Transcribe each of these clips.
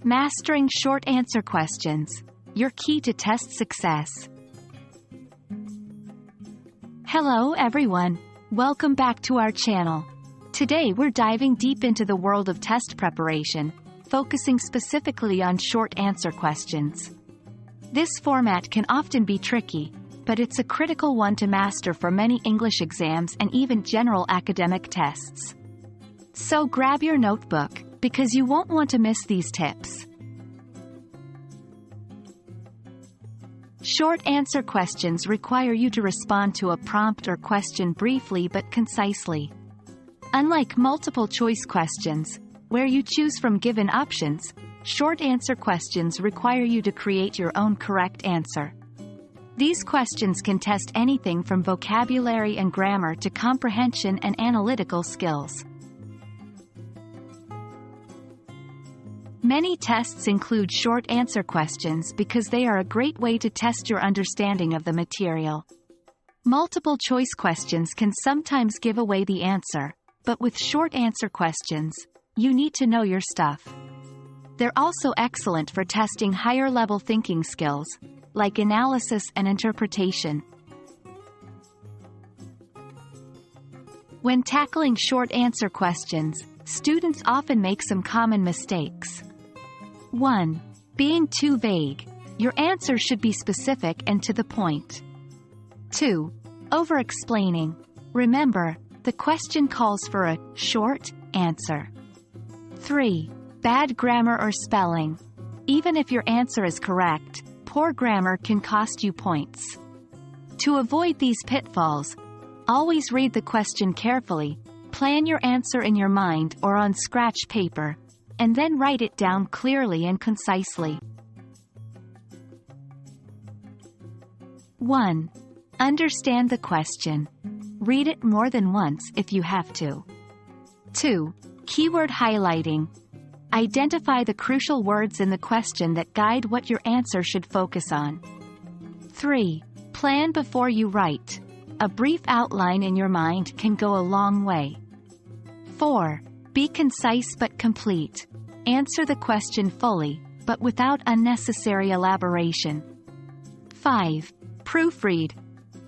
Mastering short answer questions, your key to test success. Hello everyone, welcome back to our channel. Today we're diving deep into the world of test preparation, focusing specifically on short answer questions. This format can often be tricky, but it's a critical one to master for many English exams and even general academic tests. So grab your notebook, because you won't want to miss these tips. Short answer questions require you to respond to a prompt or question briefly but concisely. Unlike multiple choice questions, where you choose from given options, short answer questions require you to create your own correct answer. These questions can test anything from vocabulary and grammar to comprehension and analytical skills. Many tests include short answer questions because they are a great way to test your understanding of the material. Multiple choice questions can sometimes give away the answer, but with short answer questions, you need to know your stuff. They're also excellent for testing higher-level thinking skills, like analysis and interpretation. When tackling short answer questions, students often make some common mistakes. 1. Being too vague. Your answer should be specific and to the point. 2. Over-explaining. Remember, the question calls for a short answer. 3. Bad grammar or spelling. Even if your answer is correct, poor grammar can cost you points. To avoid these pitfalls, always read the question carefully, plan your answer in your mind or on scratch paper, and then write it down clearly and concisely. 1. Understand the question. Read it more than once if you have to. 2. Keyword highlighting. Identify the crucial words in the question that guide what your answer should focus on. 3. Plan before you write. A brief outline in your mind can go a long way. 4. Be concise but complete. Answer the question fully, but without unnecessary elaboration. 5. Proofread.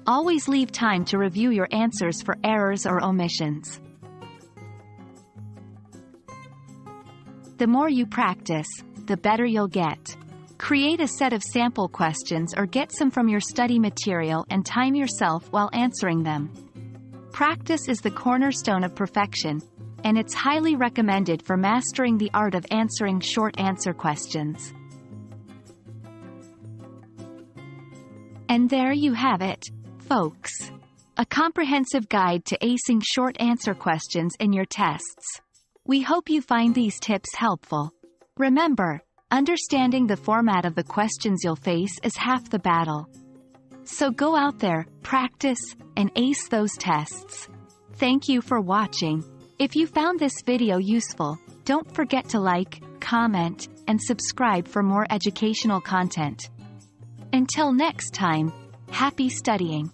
Always leave time to review your answers for errors or omissions. The more you practice, the better you'll get. Create a set of sample questions or get some from your study material and time yourself while answering them. Practice is the cornerstone of perfection, and it's highly recommended for mastering the art of answering short answer questions. And there you have it, folks. A comprehensive guide to acing short answer questions in your tests. We hope you find these tips helpful. Remember, understanding the format of the questions you'll face is half the battle. So go out there, practice, and ace those tests. Thank you for watching. If you found this video useful, don't forget to like, comment, and subscribe for more educational content. Until next time, happy studying!